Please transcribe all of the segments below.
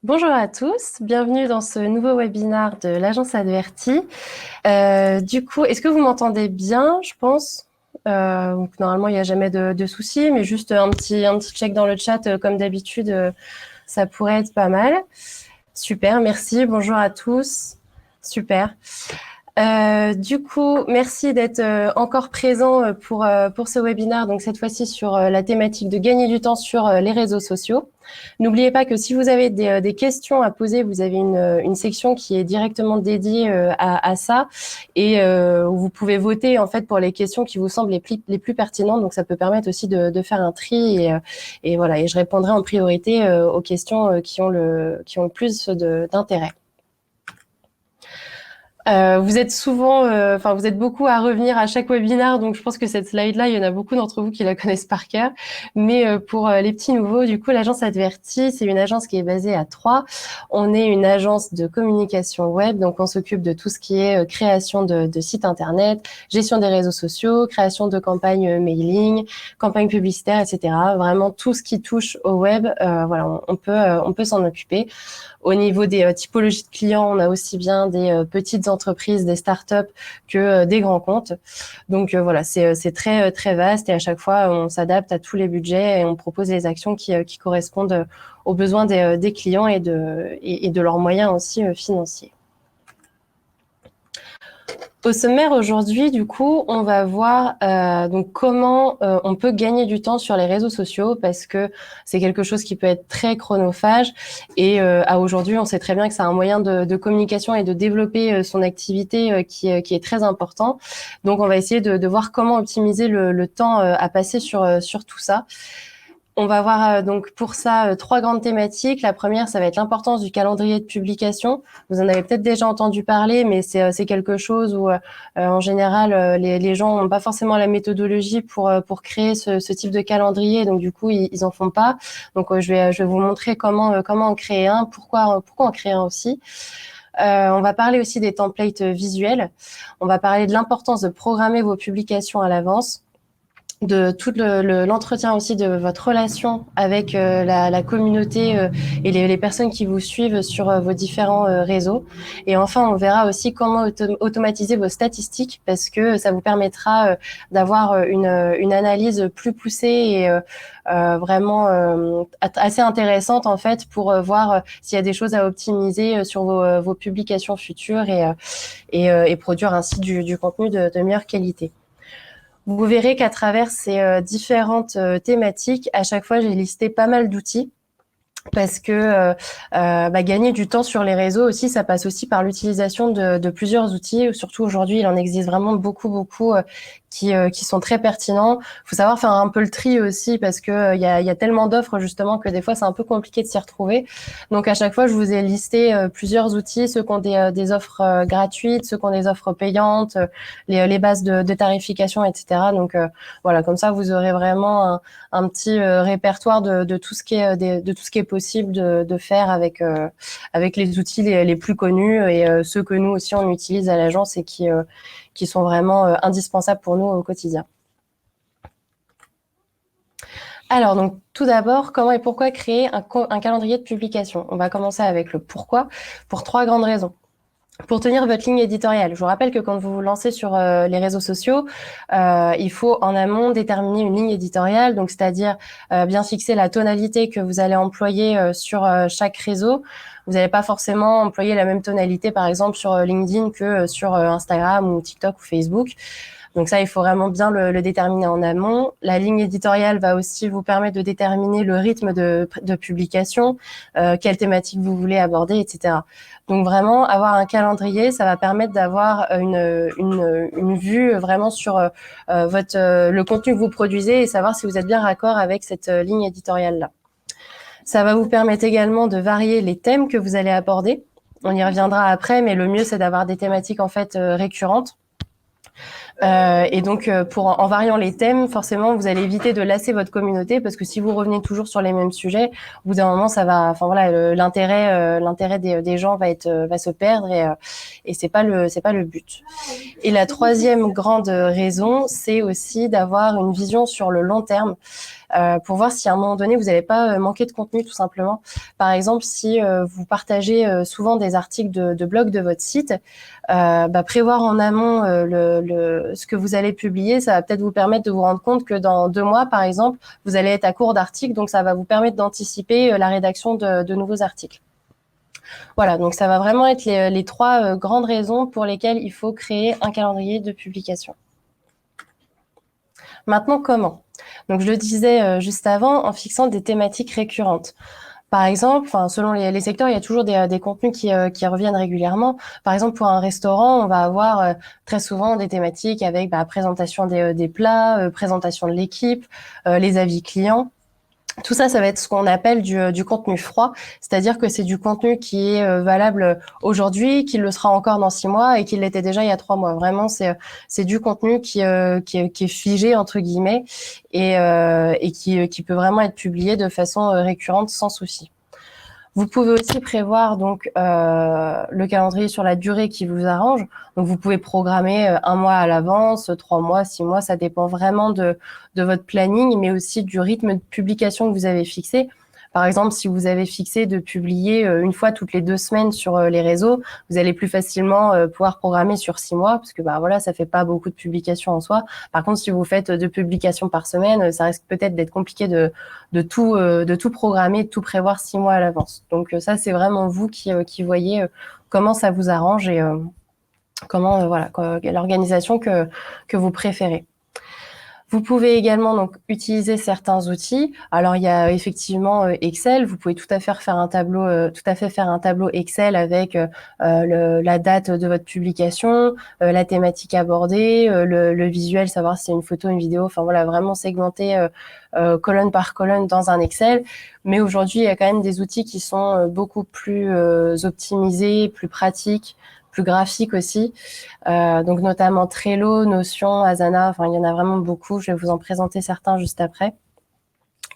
Bonjour à tous, bienvenue dans ce nouveau webinaire de l'agence Adverti. Du coup, est-ce que vous m'entendez bien, je pense donc normalement, il n'y a jamais de soucis, mais juste un petit check dans le chat, comme d'habitude, ça pourrait être pas mal. Super, merci, bonjour à tous. Super. Du coup, merci d'être encore présent pour ce webinaire, donc cette fois-ci sur la thématique de gagner du temps sur les réseaux sociaux. N'oubliez pas que si vous avez des questions à poser, vous avez une section qui est directement dédiée à ça et où vous pouvez voter en fait pour les questions qui vous semblent les plus pertinentes. Donc ça peut permettre aussi de faire un tri et voilà. Et je répondrai en priorité aux questions qui ont le plus d'intérêt. Vous êtes souvent, vous êtes beaucoup à revenir à chaque webinaire, donc je pense que cette slide-là, il y en a beaucoup d'entre vous qui la connaissent par cœur. Mais pour les petits nouveaux, du coup, l'agence Adverti, c'est une agence qui est basée à Troyes. On est une agence de communication web, donc on s'occupe de tout ce qui est création de sites internet, gestion des réseaux sociaux, création de campagnes mailing, campagnes publicitaires, etc. Vraiment tout ce qui touche au web, voilà, on peut s'en occuper. Au niveau des typologies de clients, on a aussi bien des petites entreprises, des startups que des grands comptes. Donc voilà, c'est très vaste et à chaque fois, on s'adapte à tous les budgets et on propose les actions qui correspondent aux besoins des clients et de leurs moyens aussi financiers. Au sommaire aujourd'hui, du coup, on va voir donc comment on peut gagner du temps sur les réseaux sociaux parce que c'est quelque chose qui peut être très chronophage et à aujourd'hui, on sait très bien que c'est un moyen de communication et de développer son activité qui est très important. Donc, on va essayer de voir comment optimiser le temps à passer sur tout ça. On va voir donc pour ça trois grandes thématiques. La première, ça va être l'importance du calendrier de publication. Vous en avez peut-être déjà entendu parler, mais c'est quelque chose où en général les gens n'ont pas forcément la méthodologie pour créer ce type de calendrier. Donc du coup, ils en font pas. Donc je vais vous montrer comment en créer un, pourquoi en créer un aussi. On va parler aussi des templates visuels. On va parler de l'importance de programmer vos publications à l'avance, de tout l'entretien aussi de votre relation avec la communauté et les personnes qui vous suivent sur vos différents réseaux. Et enfin, on verra aussi comment automatiser vos statistiques parce que ça vous permettra d'avoir une analyse plus poussée et vraiment assez intéressante en fait pour voir s'il y a des choses à optimiser sur vos publications futures et produire ainsi du contenu de meilleure qualité. Vous verrez qu'à travers ces différentes thématiques, à chaque fois, j'ai listé pas mal d'outils parce que gagner du temps sur les réseaux aussi, ça passe aussi par l'utilisation de plusieurs outils. Surtout aujourd'hui, il en existe vraiment beaucoup qui sont très pertinents. Il faut savoir faire un peu le tri aussi parce que il y a tellement d'offres justement que des fois c'est un peu compliqué de s'y retrouver. Donc à chaque fois, je vous ai listé plusieurs outils, ceux qui ont des offres gratuites, ceux qui ont des offres payantes, les bases de tarification, etc. Donc voilà, comme ça vous aurez vraiment un petit répertoire de tout ce qui est de tout ce qui est possible de faire avec les outils les plus connus et ceux que nous aussi on utilise à l'agence et qui sont vraiment indispensables pour nous au quotidien. Alors, donc, tout d'abord, comment et pourquoi créer un calendrier de publication? On va commencer avec le pourquoi, pour trois grandes raisons. Pour tenir votre ligne éditoriale, je vous rappelle que quand vous vous lancez sur les réseaux sociaux, il faut en amont déterminer une ligne éditoriale, donc c'est-à-dire bien fixer la tonalité que vous allez employer sur chaque réseau. Vous n'allez pas forcément employer la même tonalité, par exemple, sur LinkedIn que sur Instagram ou TikTok ou Facebook. Donc ça, il faut vraiment bien le déterminer en amont. La ligne éditoriale va aussi vous permettre de déterminer le rythme de publication, quelle thématique vous voulez aborder, etc. Donc vraiment, avoir un calendrier, ça va permettre d'avoir une vue vraiment sur le contenu que vous produisez et savoir si vous êtes bien raccord avec cette ligne éditoriale-là. Ça va vous permettre également de varier les thèmes que vous allez aborder. On y reviendra après, mais le mieux, c'est d'avoir des thématiques en fait récurrentes. Et donc, en variant les thèmes, forcément, vous allez éviter de lasser votre communauté parce que si vous revenez toujours sur les mêmes sujets, au bout d'un moment, ça va, enfin voilà, l'intérêt des gens va se perdre et c'est pas le but. Et la troisième grande raison, c'est aussi d'avoir une vision sur le long terme. Pour voir si à un moment donné, vous n'allez pas manquer de contenu tout simplement. Par exemple, si vous partagez souvent des articles de blog de votre site, prévoir en amont ce que vous allez publier, ça va peut-être vous permettre de vous rendre compte que dans 2 mois, par exemple, vous allez être à court d'articles, donc ça va vous permettre d'anticiper la rédaction de nouveaux articles. Voilà, donc ça va vraiment être les 3 grandes raisons pour lesquelles il faut créer un calendrier de publication. Maintenant, comment? Donc, je le disais juste avant, en fixant des thématiques récurrentes. Par exemple, selon les secteurs, il y a toujours des contenus qui reviennent régulièrement. Par exemple, pour un restaurant, on va avoir très souvent des thématiques avec présentation des plats, présentation de l'équipe, les avis clients. Tout ça, ça va être ce qu'on appelle du contenu froid, c'est-à-dire que c'est du contenu qui est valable aujourd'hui, qui le sera encore dans 6 mois et qui l'était déjà il y a 3 mois. Vraiment, c'est du contenu qui est figé entre guillemets et qui peut vraiment être publié de façon récurrente sans souci. Vous pouvez aussi prévoir donc le calendrier sur la durée qui vous arrange. Donc vous pouvez programmer 1 mois à l'avance, 3 mois, 6 mois, ça dépend vraiment de votre planning, mais aussi du rythme de publication que vous avez fixé. Par exemple, si vous avez fixé de publier une fois toutes les 2 semaines sur les réseaux, vous allez plus facilement pouvoir programmer sur 6 mois, parce que voilà, ça fait pas beaucoup de publications en soi. Par contre, si vous faites 2 publications par semaine, ça risque peut-être d'être compliqué de tout programmer, de tout prévoir 6 mois à l'avance. Donc ça, c'est vraiment vous qui voyez comment ça vous arrange et comment l'organisation que vous préférez. Vous pouvez également donc utiliser certains outils. Alors il y a effectivement Excel. Vous pouvez tout à fait faire un tableau Excel avec la date de votre publication, la thématique abordée, le visuel, savoir si c'est une photo, une vidéo. Enfin voilà, vraiment segmenter colonne par colonne dans un Excel. Mais aujourd'hui, il y a quand même des outils qui sont beaucoup plus optimisés, plus pratiques, plus graphiques aussi. Donc notamment Trello, Notion, Asana, enfin il y en a vraiment beaucoup. Je vais vous en présenter certains juste après.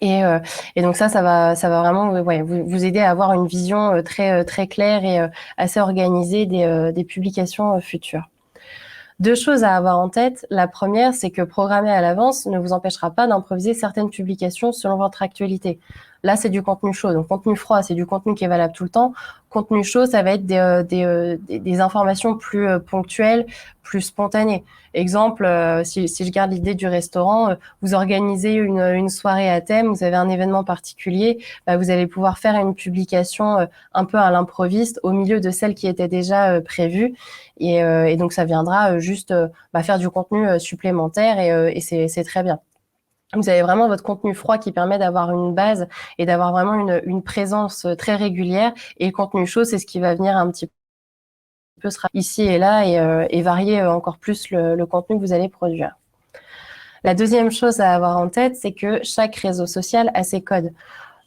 Et donc ça va vraiment vous aider à avoir une vision très claire et assez organisée des publications futures. 2 choses à avoir en tête. La première, c'est que programmer à l'avance ne vous empêchera pas d'improviser certaines publications selon votre actualité. Là, c'est du contenu chaud. Donc, contenu froid, c'est du contenu qui est valable tout le temps. Contenu chaud, ça va être des informations plus ponctuelles, plus spontanées. Exemple, si je garde l'idée du restaurant, vous organisez une soirée à thème, vous avez un événement particulier, vous allez pouvoir faire une publication un peu à l'improviste au milieu de celle qui était déjà prévue. Et donc, ça viendra juste faire du contenu supplémentaire et c'est très bien. Vous avez vraiment votre contenu froid qui permet d'avoir une base et d'avoir vraiment une présence très régulière. Et le contenu chaud, c'est ce qui va venir un petit peu sera ici et là et varier encore plus le contenu que vous allez produire. La deuxième chose à avoir en tête, c'est que chaque réseau social a ses codes.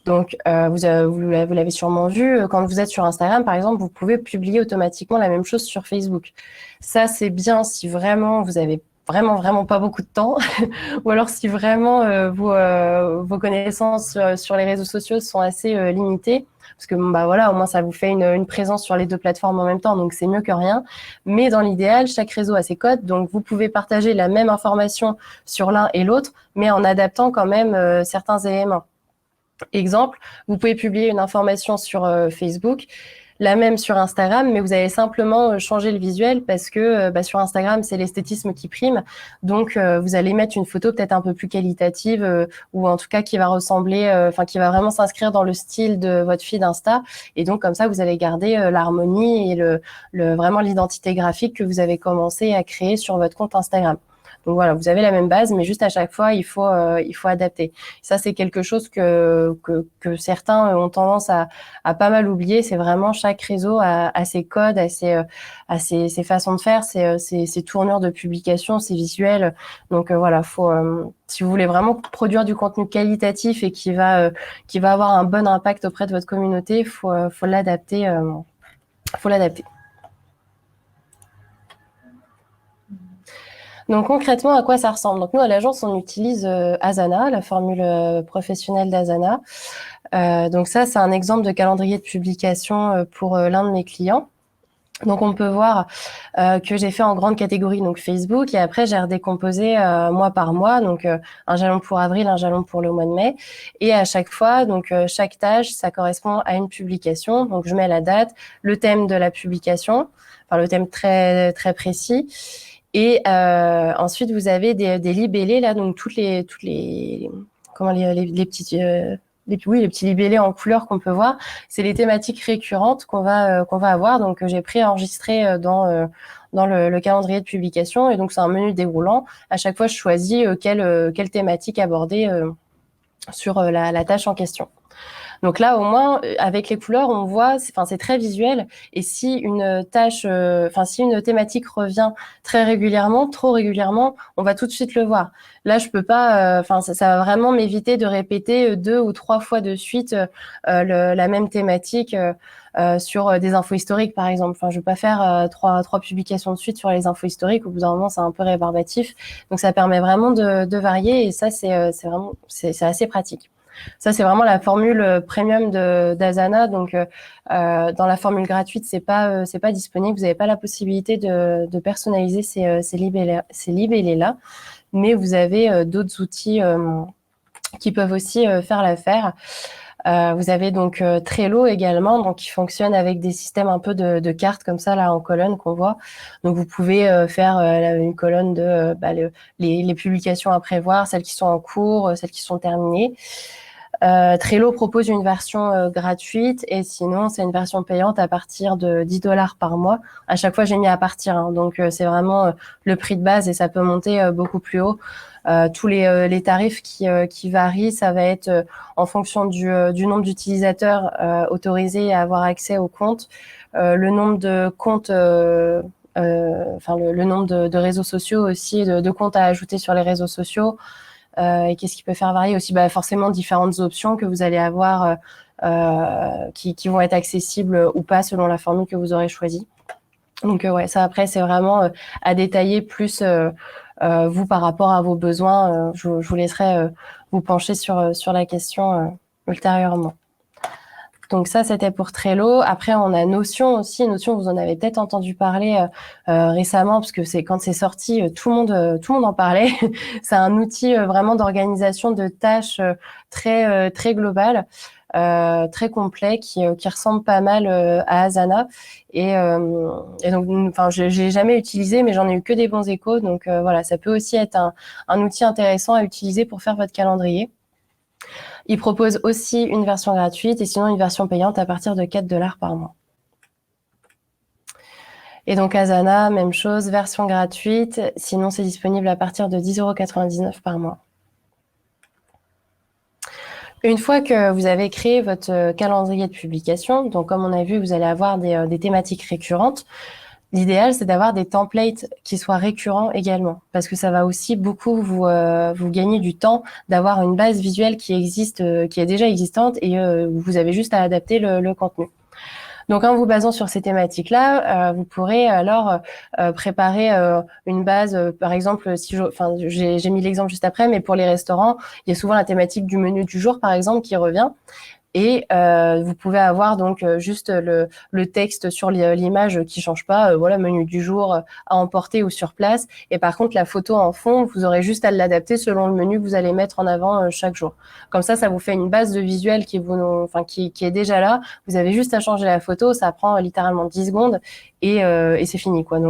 Donc, vous l'avez sûrement vu, quand vous êtes sur Instagram, par exemple, vous pouvez publier automatiquement la même chose sur Facebook. Ça, c'est bien si vraiment vous avez vraiment pas beaucoup de temps, ou alors si vraiment vos connaissances sur les réseaux sociaux sont assez limitées, parce que voilà, au moins ça vous fait une présence sur les 2 plateformes en même temps, donc c'est mieux que rien. Mais dans l'idéal, chaque réseau a ses codes, donc vous pouvez partager la même information sur l'un et l'autre, mais en adaptant quand même certains éléments. Exemple, vous pouvez publier une information sur Facebook, la même sur Instagram, mais vous allez simplement changer le visuel parce que sur Instagram, c'est l'esthétisme qui prime. Donc, vous allez mettre une photo peut-être un peu plus qualitative ou en tout cas qui va ressembler, qui va vraiment s'inscrire dans le style de votre feed Insta. Et donc, comme ça, vous allez garder l'harmonie et vraiment l'identité graphique que vous avez commencé à créer sur votre compte Instagram. Donc voilà, vous avez la même base, mais juste à chaque fois, il faut adapter. Ça, c'est quelque chose que certains ont tendance à pas mal oublier. C'est vraiment chaque réseau a ses codes, a ses façons de faire, ses tournures de publication, ses visuels. Donc voilà, si vous voulez vraiment produire du contenu qualitatif et qui va avoir un bon impact auprès de votre communauté, faut l'adapter. Faut l'adapter. Donc concrètement, à quoi ça ressemble? Donc nous, à l'agence, on utilise Asana, la formule professionnelle d'Asana. Donc ça, c'est un exemple de calendrier de publication pour l'un de mes clients. Donc on peut voir que j'ai fait en grande catégorie donc Facebook et après j'ai redécomposé mois par mois, donc un jalon pour avril, un jalon pour le mois de mai, et à chaque fois donc chaque tâche ça correspond à une publication, donc je mets la date, le thème de la publication, enfin le thème très très précis, et ensuite vous avez des libellés là, donc toutes les comment les petites les petits libellés en couleur qu'on peut voir, c'est les thématiques récurrentes qu'on va avoir. Donc j'ai préenregistré dans le calendrier de publication, et donc c'est un menu déroulant. À chaque fois, je choisis quelle thématique aborder sur la tâche en question. Donc là, au moins, avec les couleurs, on voit, c'est très visuel. Et si une tâche, si une thématique revient très régulièrement, trop régulièrement, on va tout de suite le voir. Là, je peux pas, ça va vraiment m'éviter de répéter 2 ou 3 fois de suite la même thématique sur des infos historiques, par exemple. Enfin, je vais pas faire trois publications de suite sur les infos historiques. Au bout d'un moment, c'est un peu rébarbatif. Donc, ça permet vraiment de varier, et ça, c'est assez pratique. Ça, c'est vraiment la formule premium d'Asana. Donc, dans la formule gratuite, c'est pas disponible. Vous n'avez pas la possibilité de personnaliser ces libellés-là, mais vous avez d'autres outils qui peuvent aussi faire l'affaire. Vous avez donc Trello également, donc qui fonctionne avec des systèmes un peu de cartes comme ça là en colonne qu'on voit. Donc vous pouvez faire une colonne de les publications à prévoir, celles qui sont en cours, celles qui sont terminées. Trello propose une version gratuite, et sinon c'est une version payante à partir de $10 par mois. À chaque fois j'ai mis à partir, hein, donc c'est vraiment le prix de base, et ça peut monter beaucoup plus haut. Tous les tarifs qui varient, ça va être en fonction du nombre d'utilisateurs autorisés à avoir accès au compte, le nombre de comptes, le nombre de réseaux sociaux aussi, de comptes à ajouter sur les réseaux sociaux. Et qu'est-ce qui peut faire varier aussi? Forcément différentes options que vous allez avoir qui vont être accessibles ou pas selon la formule que vous aurez choisie. Donc ouais, ça après c'est vraiment à détailler plus vous par rapport à vos besoins. Je vous laisserai vous pencher sur la question ultérieurement. Donc ça, c'était pour Trello. Après, on a Notion aussi. Notion, vous en avez peut-être entendu parler récemment, parce que quand c'est sorti, tout le monde en parlait. C'est un outil vraiment d'organisation de tâches très global, très complet, qui ressemble pas mal à Asana. Et donc, enfin, j'ai jamais utilisé, mais j'en ai eu que des bons échos. Donc voilà, ça peut aussi être un outil intéressant à utiliser pour faire votre calendrier. Il propose aussi une version gratuite, et sinon une version payante à partir de $4 par mois. Et donc Asana, même chose, version gratuite, sinon c'est disponible à partir de 10,99 € par mois. Une fois que vous avez créé votre calendrier de publication, donc comme on a vu, vous allez avoir des thématiques récurrentes. L'idéal, c'est d'avoir des templates qui soient récurrents également, parce que ça va aussi beaucoup vous gagner du temps d'avoir une base visuelle qui existe, qui est déjà existante, et vous avez juste à adapter le contenu. Donc, en vous basant sur ces thématiques-là, vous pourrez alors préparer une base. Par exemple, j'ai mis l'exemple juste après, mais pour les restaurants, il y a souvent la thématique du menu du jour, par exemple, qui revient. Et vous pouvez avoir donc juste le texte sur l'image qui change pas, voilà, menu du jour à emporter ou sur place. Et par contre, la photo en fond, vous aurez juste à l'adapter selon le menu que vous allez mettre en avant chaque jour. Comme ça vous fait une base de visuel qui est déjà là. Vous avez juste à changer la photo, ça prend littéralement 10 secondes, et c'est fini, quoi.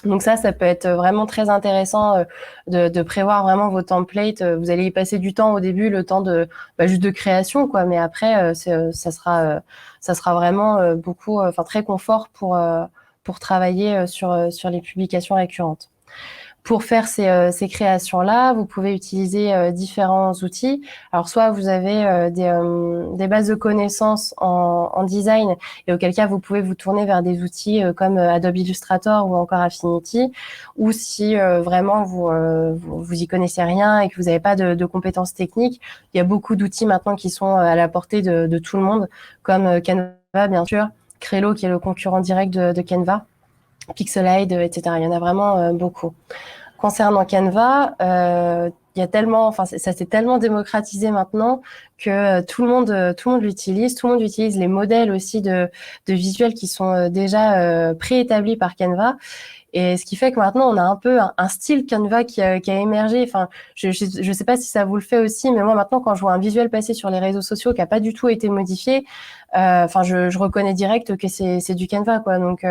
Donc ça peut être vraiment très intéressant de prévoir vraiment vos templates. Vous allez y passer du temps au début, le temps de juste de création, quoi. Mais après, ça sera vraiment beaucoup, très confort pour travailler sur les publications récurrentes. Pour faire ces créations-là, vous pouvez utiliser différents outils. Alors, soit vous avez des bases de connaissances en design, et auquel cas vous pouvez vous tourner vers des outils comme Adobe Illustrator ou encore Affinity, ou si vraiment vous y connaissez rien et que vous n'avez pas de compétences techniques, il y a beaucoup d'outils maintenant qui sont à la portée de tout le monde, comme Canva, bien sûr, Trello, qui est le concurrent direct de Canva, Pixelade, etc. Il y en a vraiment beaucoup. Concernant Canva, il y a tellement, enfin, ça s'est tellement démocratisé maintenant que tout le monde l'utilise. Tout le monde utilise les modèles aussi de visuels qui sont déjà préétablis par Canva. Et ce qui fait que maintenant, on a un peu un style Canva qui a émergé. Enfin, je sais pas si ça vous le fait aussi, mais moi maintenant, quand je vois un visuel passer sur les réseaux sociaux qui a pas du tout été modifié, enfin, je reconnais direct que c'est du Canva, quoi. Donc,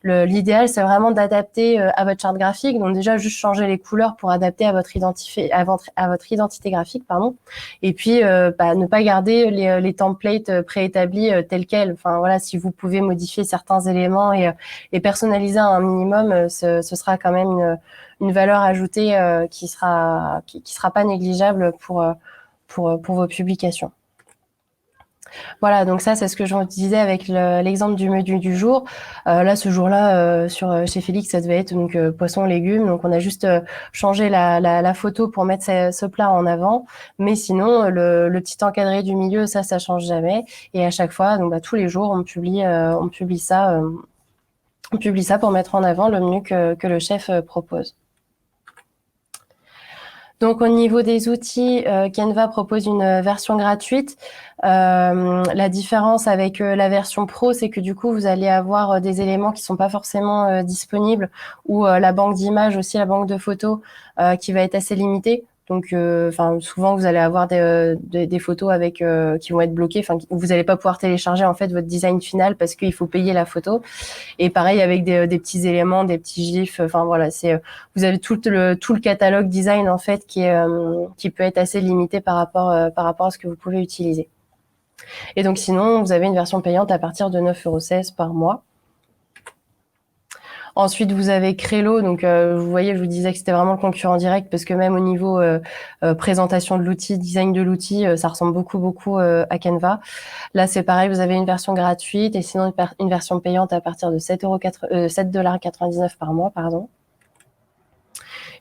l'idéal, c'est vraiment d'adapter à votre charte graphique. Donc déjà, juste changer les couleurs pour adapter à votre identité graphique, pardon. Et puis, ne pas garder les templates préétablis tels quels. Enfin voilà, si vous pouvez modifier certains éléments et personnaliser un minimum, ce sera quand même une valeur ajoutée qui sera pas négligeable pour vos publications. Voilà, donc ça, c'est ce que je vous disais avec l'exemple du menu du jour. Là, ce jour-là, chez Félix, ça devait être donc poisson, légumes. Donc, on a juste changé la photo pour mettre ce plat en avant. Mais sinon, le petit encadré du milieu, ça change jamais. Et à chaque fois, donc tous les jours, on publie ça pour mettre en avant le menu que le chef propose. Donc au niveau des outils, Canva propose une version gratuite. La différence avec la version pro, c'est que du coup, vous allez avoir des éléments qui sont pas forcément disponibles, ou la banque d'images aussi, la banque de photos, qui va être assez limitée. Donc, souvent, vous allez avoir des photos avec qui vont être bloquées. Enfin, vous n'allez pas pouvoir télécharger en fait votre design final parce qu'il faut payer la photo. Et pareil avec des petits éléments, des petits gifs. Enfin voilà, vous avez tout le catalogue design en fait qui peut être assez limité par rapport à ce que vous pouvez utiliser. Et donc sinon, vous avez une version payante à partir de 9,16 € par mois. Ensuite, vous avez Crello. Donc, vous voyez, je vous disais que c'était vraiment le concurrent direct parce que même au niveau présentation de l'outil, design de l'outil, ça ressemble beaucoup à Canva. Là, c'est pareil, vous avez une version gratuite et sinon une version payante à partir de 7,99 $ par mois, pardon.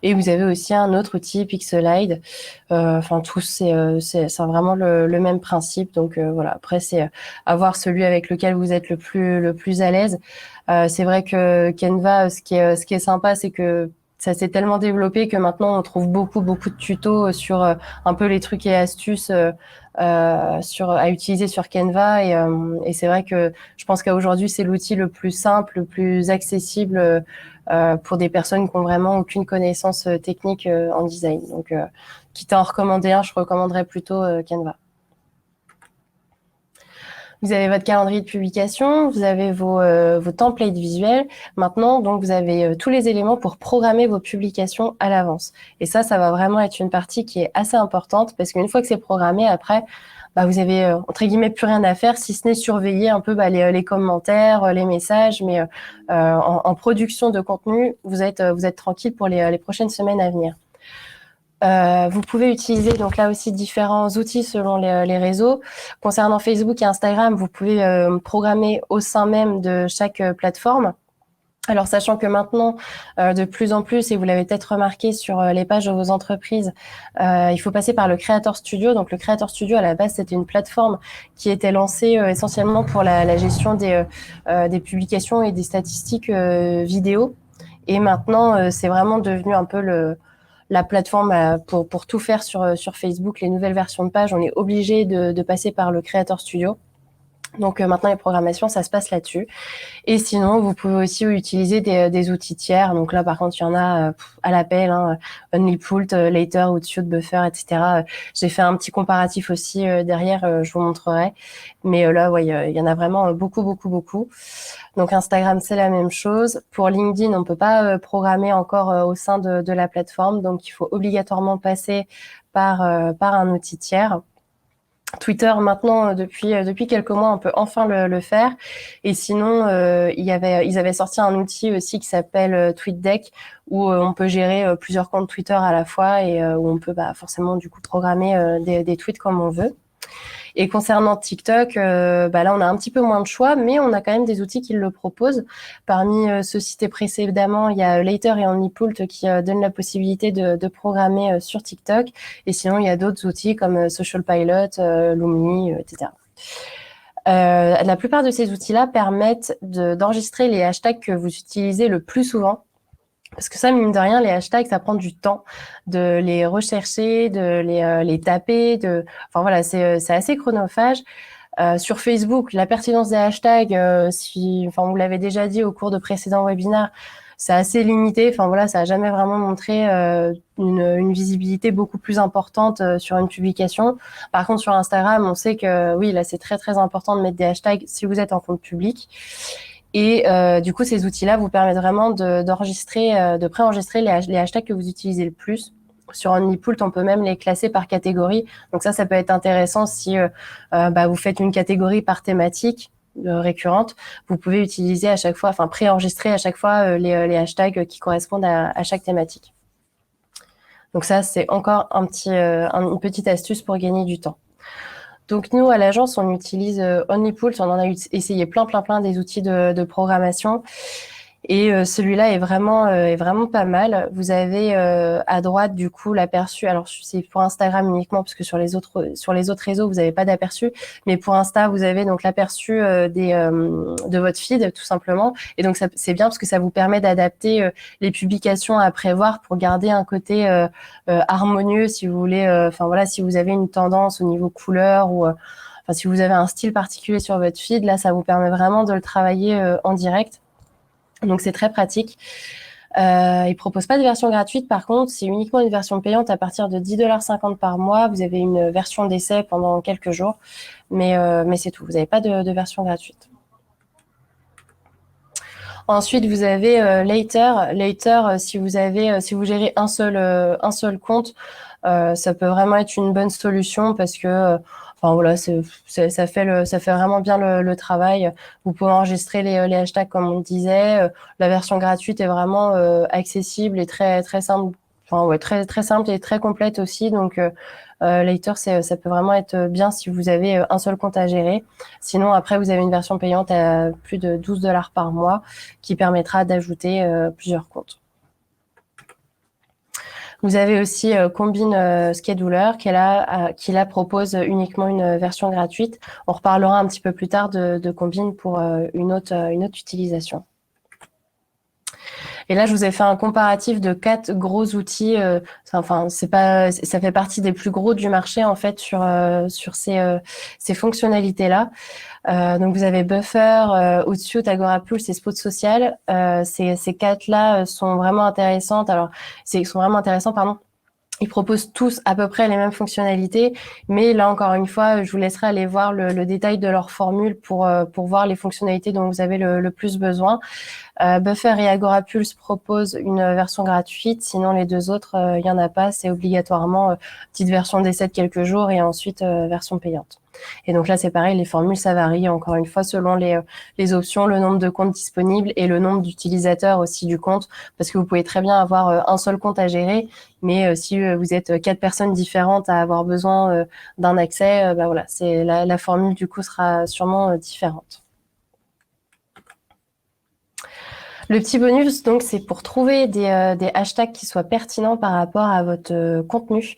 Et vous avez aussi un autre outil, Pixelide. Enfin, tous, c'est vraiment le même principe. Donc voilà. Après, c'est à voir celui avec lequel vous êtes le plus à l'aise. C'est vrai que Canva, ce qui est sympa, c'est que ça s'est tellement développé que maintenant on trouve beaucoup de tutos sur un peu les trucs et astuces à utiliser sur Canva et c'est vrai que je pense qu'aujourd'hui c'est l'outil le plus simple, le plus accessible pour des personnes qui ont vraiment aucune connaissance technique en design. Donc quitte à en recommander un, je recommanderais plutôt Canva. Vous avez votre calendrier de publication, vous avez vos templates visuels. Maintenant, donc, vous avez tous les éléments pour programmer vos publications à l'avance. Et ça va vraiment être une partie qui est assez importante parce qu'une fois que c'est programmé, après, vous avez, entre guillemets, plus rien à faire si ce n'est surveiller un peu les commentaires, les messages. Mais en production de contenu, vous êtes tranquille pour les prochaines semaines à venir. Vous pouvez utiliser donc là aussi différents outils selon les réseaux. Concernant Facebook et Instagram, vous pouvez programmer au sein même de chaque plateforme. Alors, sachant que maintenant, de plus en plus, et vous l'avez peut-être remarqué sur les pages de vos entreprises, il faut passer par le Creator Studio. Donc, le Creator Studio, à la base, c'était une plateforme qui était lancée essentiellement pour la gestion des publications et des statistiques vidéo. Et maintenant, c'est vraiment devenu un peu la plateforme pour tout faire sur Facebook, les nouvelles versions de pages. On est obligé de passer par le Creator Studio. Donc maintenant, les programmations, ça se passe là-dessus. Et sinon, vous pouvez aussi utiliser des outils tiers. Donc là, par contre, il y en a à l'appel, Onlypult, Later, Outsuite, Buffer, etc. J'ai fait un petit comparatif aussi derrière, je vous montrerai. Mais là, ouais, il y en a vraiment beaucoup. Donc Instagram, c'est la même chose. Pour LinkedIn, on peut pas programmer encore au sein de la plateforme. Donc, il faut obligatoirement passer par un outil tiers. Twitter, maintenant, depuis quelques mois, on peut enfin le faire. Et sinon, ils avaient sorti un outil aussi qui s'appelle TweetDeck, où on peut gérer plusieurs comptes Twitter à la fois et où on peut forcément du coup programmer des tweets comme on veut. Et concernant TikTok, là, on a un petit peu moins de choix, mais on a quand même des outils qui le proposent. Parmi ceux cités précédemment, il y a Later et Onlypult qui donnent la possibilité de programmer sur TikTok. Et sinon, il y a d'autres outils comme Social Pilot, Loomly, etc. La plupart de ces outils-là permettent d'enregistrer les hashtags que vous utilisez le plus souvent. Parce que ça, mine de rien, les hashtags, ça prend du temps de les rechercher, de les taper, enfin voilà, c'est assez chronophage. Sur Facebook, la pertinence des hashtags, enfin, vous l'avez déjà dit au cours de précédents webinaires, c'est assez limité. Enfin voilà, ça n'a jamais vraiment montré une visibilité beaucoup plus importante sur une publication. Par contre, sur Instagram, on sait que oui, là, c'est très très important de mettre des hashtags si vous êtes en compte public. Et du coup, ces outils-là vous permettent vraiment d'enregistrer, de préenregistrer les hashtags que vous utilisez le plus. Sur OmniPoult, on peut même les classer par catégorie. Donc ça peut être intéressant si vous faites une catégorie par thématique récurrente. Vous pouvez utiliser à chaque fois, enfin préenregistrer à chaque fois les hashtags qui correspondent à chaque thématique. Donc ça, c'est encore une petite astuce pour gagner du temps. Donc nous, à l'agence, on utilise OmniPoult. On en a essayé plein des outils de programmation. Et celui-là est vraiment pas mal. Vous avez à droite du coup l'aperçu. Alors c'est pour Instagram uniquement parce que sur les autres réseaux vous n'avez pas d'aperçu. Mais pour Insta vous avez donc l'aperçu de votre feed tout simplement. Et donc c'est bien parce que ça vous permet d'adapter les publications à prévoir pour garder un côté harmonieux si vous voulez. Enfin voilà, si vous avez une tendance au niveau couleur ou enfin si vous avez un style particulier sur votre feed, là ça vous permet vraiment de le travailler en direct. Donc c'est très pratique. Ils proposent pas de version gratuite, par contre, c'est uniquement une version payante à partir de 10,50 $ par mois. Vous avez une version d'essai pendant quelques jours, mais c'est tout. Vous n'avez pas de version gratuite. Ensuite, vous avez Later. Later, si vous gérez un seul compte, ça peut vraiment être une bonne solution parce que enfin voilà, ça fait vraiment bien le travail. Vous pouvez enregistrer les hashtags comme on disait. La version gratuite est vraiment accessible et très très simple. Enfin ouais, très très simple et très complète aussi. Donc Later, ça peut vraiment être bien si vous avez un seul compte à gérer. Sinon, après, vous avez une version payante à plus de 12 $ par mois qui permettra d'ajouter plusieurs comptes. Vous avez aussi Combine Scheduler qui là propose uniquement une version gratuite. On reparlera un petit peu plus tard de Combine pour une autre utilisation. Et là, je vous ai fait un comparatif de 4 gros outils. Enfin, ça fait partie des plus gros du marché en fait sur ces fonctionnalités-là. Donc vous avez Buffer, Outsuite, Agorapulse et Spot Social. Ces 4-là sont vraiment intéressantes. Pardon. Ils proposent tous à peu près les mêmes fonctionnalités, mais là encore une fois, je vous laisserai aller voir le détail de leur formule pour voir les fonctionnalités dont vous avez le plus besoin. Buffer et Agorapulse proposent une version gratuite, sinon les deux autres, il n'y en a pas. C'est obligatoirement petite version d'essai de quelques jours et ensuite version payante. Et donc là, c'est pareil, les formules, ça varie encore une fois selon les options, le nombre de comptes disponibles et le nombre d'utilisateurs aussi du compte, parce que vous pouvez très bien avoir un seul compte à gérer, mais si vous êtes 4 personnes différentes à avoir besoin d'un accès, voilà, la formule du coup sera sûrement différente. Le petit bonus, donc, c'est pour trouver des hashtags qui soient pertinents par rapport à votre contenu.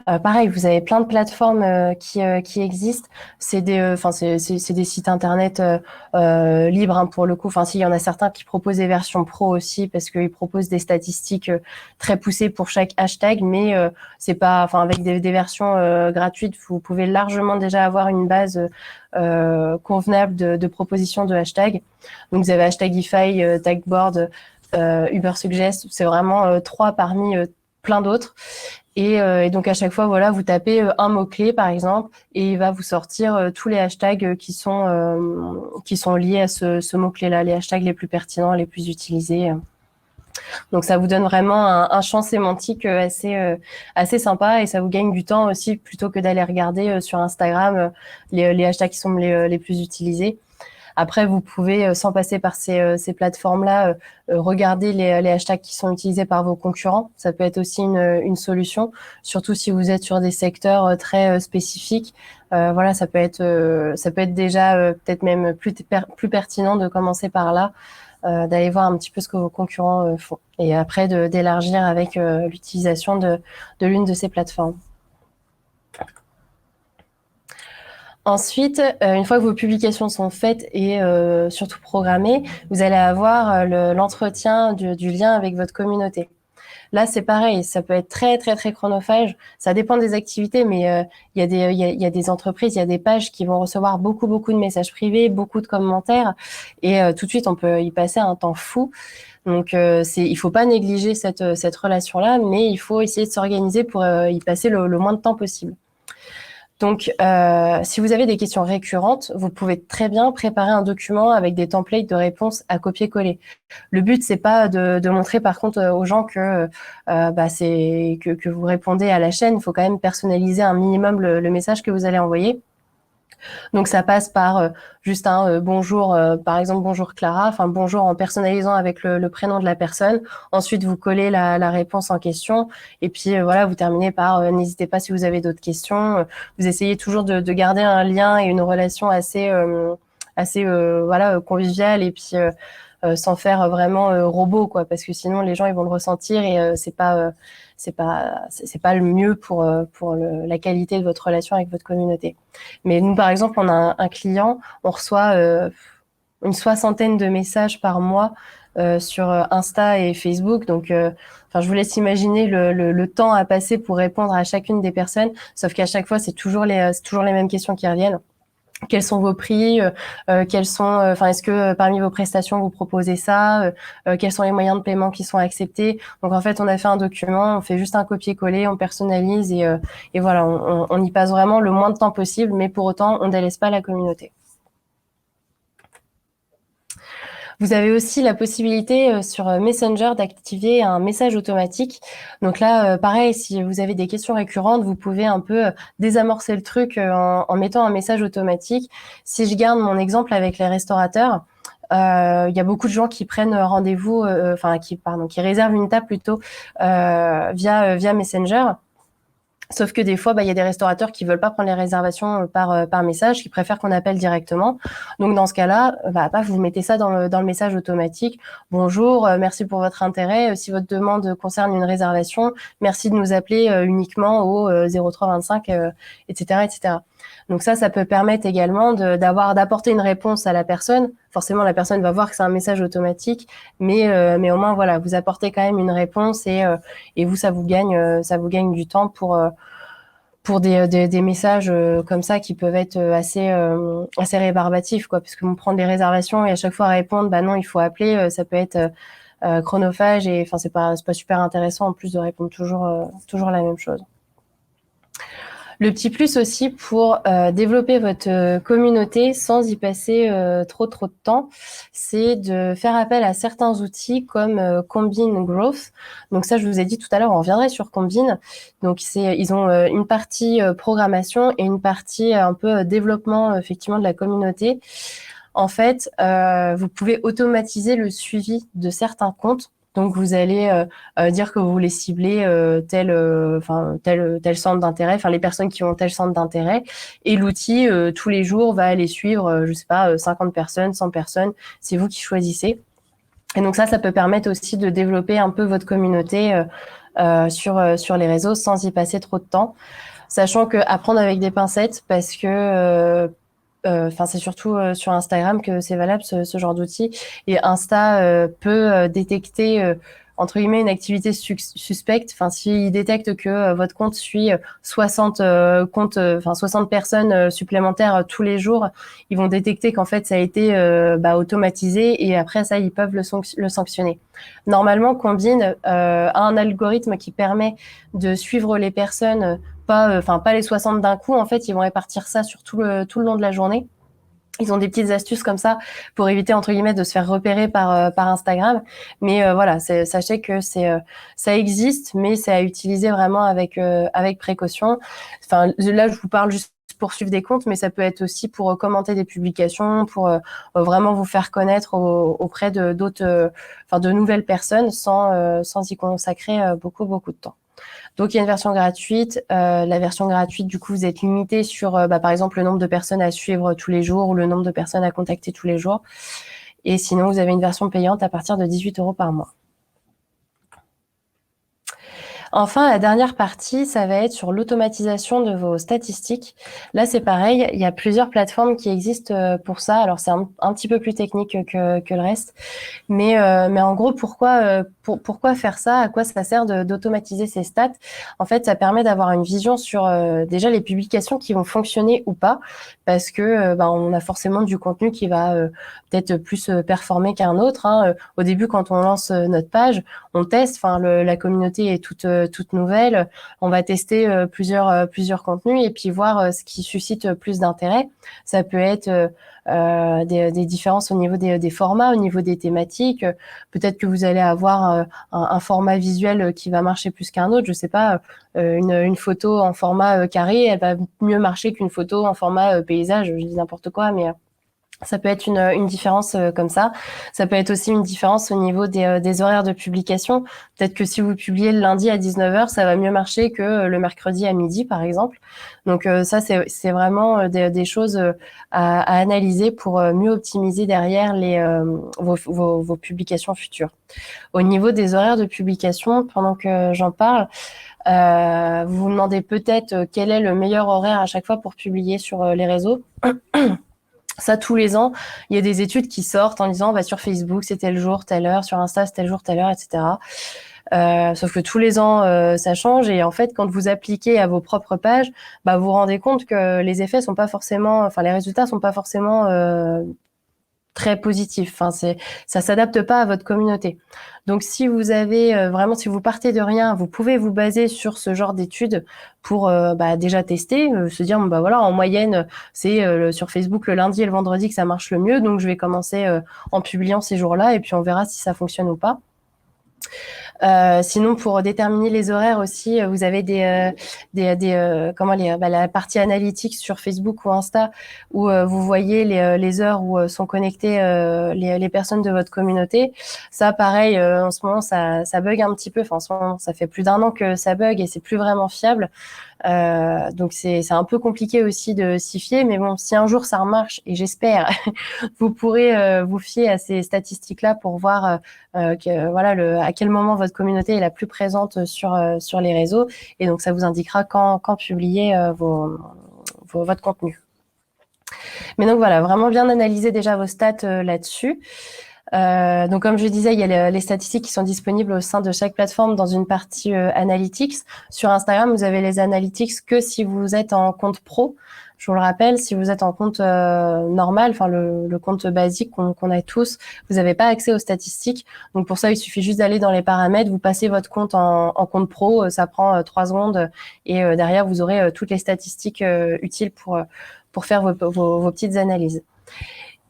Pareil, vous avez plein de plateformes qui existent. C'est des sites internet libres hein, pour le coup. Enfin, il y en a certains qui proposent des versions pro aussi parce qu'ils proposent des statistiques très poussées pour chaque hashtag, mais c'est pas, enfin, avec des versions gratuites, vous pouvez largement déjà avoir une base convenable de propositions de hashtags. Donc vous avez Hashtagify, Tagboard, Ubersuggest, c'est vraiment 3 parmi plein d'autres. Et donc à chaque fois, voilà, vous tapez un mot-clé par exemple, et il va vous sortir tous les hashtags qui sont liés à ce mot-clé-là, les hashtags les plus pertinents, les plus utilisés. Donc ça vous donne vraiment un champ sémantique assez sympa et ça vous gagne du temps aussi plutôt que d'aller regarder sur Instagram les hashtags qui sont les plus utilisés. Après, vous pouvez, sans passer par ces plateformes-là, regarder les hashtags qui sont utilisés par vos concurrents. Ça peut être aussi une solution, surtout si vous êtes sur des secteurs très spécifiques. Voilà, ça peut être déjà peut-être même plus pertinent de commencer par là, d'aller voir un petit peu ce que vos concurrents font. Et après, d'élargir avec l'utilisation de l'une de ces plateformes. Ensuite, une fois que vos publications sont faites et surtout programmées, vous allez avoir l'entretien du lien avec votre communauté. Là, c'est pareil, ça peut être très, très, très chronophage. Ça dépend des activités, mais il y a il y a des entreprises, il y a des pages qui vont recevoir beaucoup, beaucoup de messages privés, beaucoup de commentaires, et tout de suite, on peut y passer un temps fou. Donc, il faut pas négliger cette relation-là, mais il faut essayer de s'organiser pour y passer le moins de temps possible. Donc, si vous avez des questions récurrentes, vous pouvez très bien préparer un document avec des templates de réponses à copier-coller. Le but, c'est pas de montrer par contre aux gens que que vous répondez à la chaîne. Il faut quand même personnaliser un minimum le message que vous allez envoyer. Donc ça passe par juste un bonjour, par exemple bonjour Clara, enfin bonjour en personnalisant avec le prénom de la personne. Ensuite vous collez la réponse en question et puis voilà, vous terminez par n'hésitez pas si vous avez d'autres questions. Vous essayez toujours de garder un lien et une relation assez voilà conviviale et puis sans faire vraiment robot quoi, parce que sinon les gens ils vont le ressentir et c'est pas le mieux pour la qualité de votre relation avec votre communauté. Mais nous, par exemple, on a un client, on reçoit une soixantaine de messages par mois sur Insta et Facebook. Donc, enfin, je vous laisse imaginer le temps à passer pour répondre à chacune des personnes. Sauf qu'à chaque fois, c'est toujours les mêmes questions qui reviennent. Quels sont vos prix? Quels sont, enfin, est-ce que parmi vos prestations vous proposez ça? Quels sont les moyens de paiement qui sont acceptés? Donc en fait, on a fait un document, on fait juste un copier-coller, on personnalise et voilà, on y passe vraiment le moins de temps possible, mais pour autant, on ne délaisse pas la communauté. Vous avez aussi la possibilité sur Messenger d'activer un message automatique. Donc là, pareil, si vous avez des questions récurrentes, vous pouvez un peu désamorcer le truc en mettant un message automatique. Si je garde mon exemple avec les restaurateurs, il y a beaucoup de gens qui prennent rendez-vous, qui réservent une table plutôt via Messenger. Sauf que des fois, il y a des restaurateurs qui veulent pas prendre les réservations par message, qui préfèrent qu'on appelle directement. Donc dans ce cas-là, vous mettez ça dans le message automatique. Bonjour, merci pour votre intérêt. Si votre demande concerne une réservation, merci de nous appeler uniquement au 0325, etc., etc. Donc ça peut permettre également d'apporter une réponse à la personne. Forcément, la personne va voir que c'est un message automatique, mais au moins voilà, vous apportez quand même une réponse et vous ça vous gagne du temps pour des messages comme ça qui peuvent être assez rébarbatifs quoi, parce que on prend des réservations et à chaque fois répondre bah non il faut appeler, ça peut être chronophage et enfin c'est pas super intéressant en plus de répondre toujours la même chose. Le petit plus aussi pour développer votre communauté sans y passer trop de temps, c'est de faire appel à certains outils comme Combine Growth. Donc ça, je vous ai dit tout à l'heure, on reviendrait sur Combine. Donc ils ont une partie programmation et une partie un peu développement effectivement de la communauté. En fait, vous pouvez automatiser le suivi de certains comptes. Donc, vous allez dire que vous voulez cibler tel centre d'intérêt, enfin les personnes qui ont tel centre d'intérêt, et l'outil tous les jours va aller suivre, je sais pas, 50 personnes, 100 personnes, c'est vous qui choisissez. Et donc ça peut permettre aussi de développer un peu votre communauté sur les réseaux sans y passer trop de temps, sachant que apprendre avec des pincettes parce que c'est surtout sur Instagram que c'est valable ce genre d'outil. Et Insta peut détecter entre guillemets une activité suspecte. Enfin, s'il détecte que votre compte suit 60 60 personnes supplémentaires tous les jours, ils vont détecter qu'en fait ça a été automatisé et après ça ils peuvent le sanctionner. Normalement, Combine a un algorithme qui permet de suivre les personnes pas les 60 d'un coup. En fait, ils vont répartir ça sur tout le long de la journée. Ils ont des petites astuces comme ça pour éviter entre guillemets de se faire repérer par Instagram. Mais voilà, sachez que ça existe, mais c'est à utiliser vraiment avec précaution. Enfin, là, je vous parle juste pour suivre des comptes, mais ça peut être aussi pour commenter des publications, pour vraiment vous faire connaître auprès de d'autres, de nouvelles personnes sans y consacrer beaucoup de temps. Donc, il y a une version gratuite. La version gratuite, du coup, vous êtes limité sur, par exemple, le nombre de personnes à suivre tous les jours ou le nombre de personnes à contacter tous les jours. Et sinon, vous avez une version payante à partir de 18 € par mois. Enfin, la dernière partie, ça va être sur l'automatisation de vos statistiques. Là, c'est pareil, il y a plusieurs plateformes qui existent pour ça. Alors, c'est un petit peu plus technique que le reste. Mais en gros, pourquoi faire ça? À quoi ça sert d'automatiser ces stats? En fait, ça permet d'avoir une vision sur déjà les publications qui vont fonctionner ou pas, parce que on a forcément du contenu qui va peut-être plus performer qu'un autre, hein. Au début, quand on lance notre page, on teste. Enfin, la communauté est toute nouvelle. On va tester plusieurs contenus et puis voir ce qui suscite plus d'intérêt. Ça peut être des différences au niveau des formats, au niveau des thématiques. Peut-être que vous allez avoir un format visuel qui va marcher plus qu'un autre. Je sais pas, une photo en format carré, elle va mieux marcher qu'une photo en format paysage. Je dis n'importe quoi, mais ça peut être une différence comme ça. Ça peut être aussi une différence au niveau des horaires de publication. Peut-être que si vous publiez le lundi à 19h, ça va mieux marcher que le mercredi à midi, par exemple. Donc ça, c'est vraiment des choses à analyser pour mieux optimiser derrière vos publications futures. Au niveau des horaires de publication, pendant que j'en parle, vous vous demandez peut-être quel est le meilleur horaire à chaque fois pour publier sur les réseaux. Ça, tous les ans, il y a des études qui sortent en disant sur Facebook, c'est tel jour, telle heure, sur Insta, c'est tel jour, telle heure, etc. Sauf que tous les ans, ça change. Et en fait, quand vous appliquez à vos propres pages, vous vous rendez compte que les effets sont pas forcément, enfin, les résultats sont pas forcément très positif. Enfin, ça s'adapte pas à votre communauté. Donc, si vous avez vraiment, si vous partez de rien, vous pouvez vous baser sur ce genre d'études pour déjà tester, se dire voilà, en moyenne, c'est sur Facebook le lundi et le vendredi que ça marche le mieux. Donc, je vais commencer en publiant ces jours-là et puis on verra si ça fonctionne ou pas. Sinon, pour déterminer les horaires aussi, vous avez la partie analytics sur Facebook ou Insta où vous voyez les heures où sont connectées les personnes de votre communauté. Ça, pareil, en ce moment, ça bug un petit peu. Enfin, en ce moment, ça fait plus d'1 an que ça bug et c'est plus vraiment fiable. Donc c'est un peu compliqué aussi de s'y fier, mais bon, si un jour ça remarche, et j'espère, vous pourrez vous fier à ces statistiques-là pour voir à quel moment votre communauté est la plus présente sur les réseaux, et donc ça vous indiquera quand publier votre contenu. Mais donc voilà, vraiment bien analyser déjà vos stats là-dessus. Donc comme je disais, il y a les statistiques qui sont disponibles au sein de chaque plateforme dans une partie analytics. Sur Instagram, vous avez les analytics que si vous êtes en compte pro. Je vous le rappelle, si vous êtes en compte normal, enfin le compte basique qu'on a tous, vous n'avez pas accès aux statistiques. Donc pour ça, il suffit juste d'aller dans les paramètres, vous passez votre compte en compte pro, ça prend 3 secondes et derrière vous aurez toutes les statistiques utiles pour faire vos petites analyses.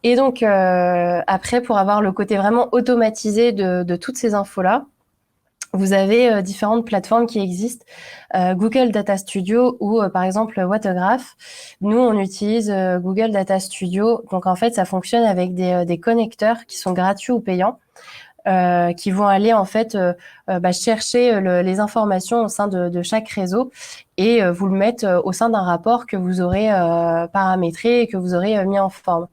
Et donc, après, pour avoir le côté vraiment automatisé de toutes ces infos-là, vous avez différentes plateformes qui existent. Google Data Studio ou par exemple Watagraph. Nous, on utilise Google Data Studio. Donc, en fait, ça fonctionne avec des connecteurs qui sont gratuits ou payants. Qui vont aller en fait chercher les informations au sein de chaque réseau et vous le mettre au sein d'un rapport que vous aurez paramétré et que vous aurez mis en forme.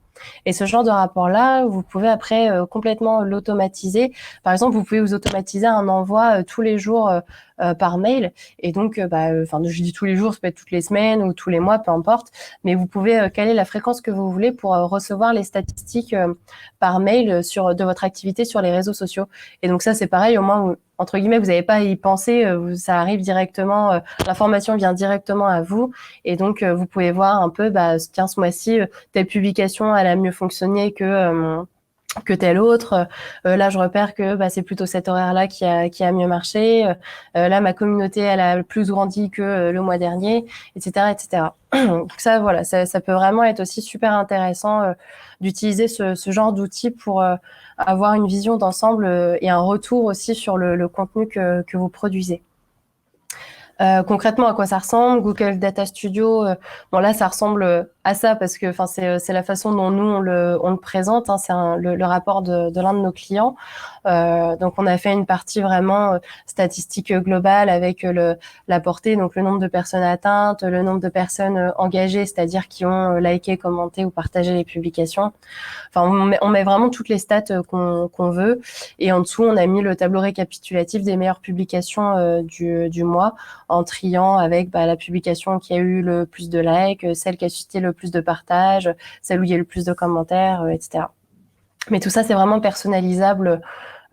Et ce genre de rapport-là, vous pouvez après complètement l'automatiser. Par exemple, vous pouvez vous automatiser un envoi tous les jours par mail. Et donc, je dis tous les jours, ça peut être toutes les semaines ou tous les mois, peu importe. Mais vous pouvez caler la fréquence que vous voulez pour recevoir les statistiques par mail de votre activité sur les réseaux sociaux. Et donc ça, c'est pareil, au moins, entre guillemets, vous n'avez pas à y penser, ça arrive directement, l'information vient directement à vous. Et donc, vous pouvez voir un peu, tiens, ce mois-ci, telle publication, elle a mieux fonctionné que tel autre. Là, je repère que c'est plutôt cet horaire-là qui a mieux marché. Là, ma communauté, elle a plus grandi que le mois dernier, etc., etc. Donc ça, voilà, ça peut vraiment être aussi super intéressant d'utiliser ce genre d'outils pour avoir une vision d'ensemble et un retour aussi sur le contenu que vous produisez. Concrètement, à quoi ça ressemble? Google Data Studio, là, ça ressemble à ça parce que c'est la façon dont nous on le présente, hein, c'est le rapport de l'un de nos clients. Donc on a fait une partie vraiment statistique globale avec la portée, donc le nombre de personnes atteintes, le nombre de personnes engagées, c'est-à-dire qui ont liké, commenté ou partagé les publications. Enfin, on met vraiment toutes les stats qu'on veut. Et en dessous, on a mis le tableau récapitulatif des meilleures publications du mois en triant avec la publication qui a eu le plus de likes, celle qui a suscité le plus de partages, celle où il y a eu le plus de commentaires, etc. Mais tout ça, c'est vraiment personnalisable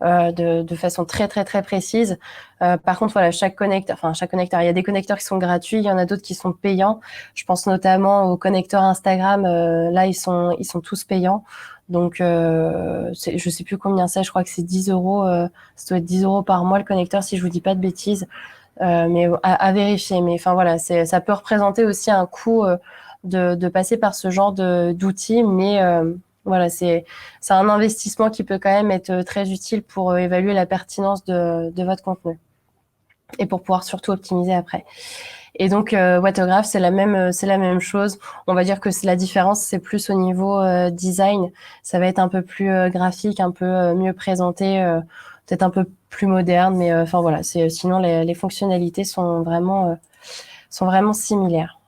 de façon très très très précise. Par contre, voilà, chaque connecteur, il y a des connecteurs qui sont gratuits, il y en a d'autres qui sont payants. Je pense notamment aux connecteurs Instagram. Là, ils sont tous payants. Donc, je sais plus combien c'est. Je crois que c'est 10 euros. Ça doit être 10 euros par mois le connecteur, si je vous dis pas de bêtises. Mais à vérifier. Mais enfin voilà, ça peut représenter aussi un coût de passer par ce genre d'outils, mais voilà, c'est un investissement qui peut quand même être très utile pour évaluer la pertinence de votre contenu et pour pouvoir surtout optimiser après. Et donc Watergraph, c'est la même chose. On va dire que la différence, c'est plus au niveau design. Ça va être un peu plus graphique, un peu mieux présenté, peut-être un peu plus moderne, mais enfin voilà. Sinon les fonctionnalités sont vraiment similaires.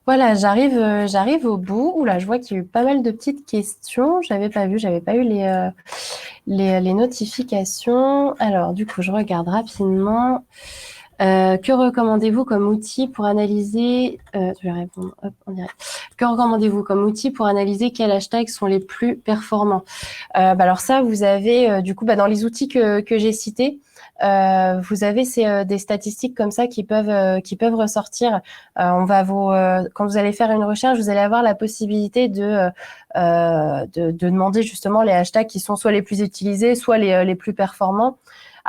Voilà, j'arrive au bout. Oula, je vois qu'il y a eu pas mal de petites questions. J'avais pas eu les notifications. Alors, du coup, je regarde rapidement. Que recommandez-vous comme outil pour analyser je vais répondre en direct. Que recommandez-vous comme outil pour analyser quels hashtags sont les plus performants? Alors ça, vous avez du coup dans les outils que j'ai cités, vous avez des statistiques comme ça qui peuvent ressortir. Quand vous allez faire une recherche, vous allez avoir la possibilité de demander justement les hashtags qui sont soit les plus utilisés, soit les plus performants.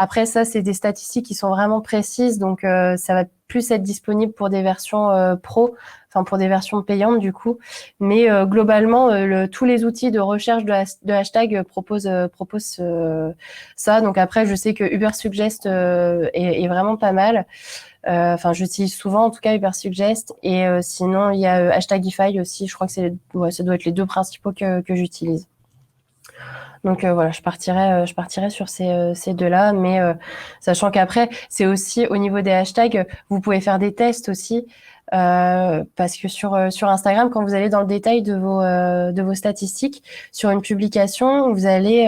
Après, ça, c'est des statistiques qui sont vraiment précises, donc ça va plus être disponible pour des versions pro, enfin pour des versions payantes du coup. Mais globalement, tous les outils de recherche de hashtag proposent ça. Donc après, je sais que Ubersuggest est vraiment pas mal. Enfin, j'utilise souvent en tout cas Ubersuggest. Et sinon, il y a Hashtagify aussi. Je crois que ça doit être les deux principaux que j'utilise. Donc voilà, je partirais sur ces deux-là, mais sachant qu'après, c'est aussi au niveau des hashtags, vous pouvez faire des tests aussi, parce que sur Instagram, quand vous allez dans le détail de vos statistiques, sur une publication, vous allez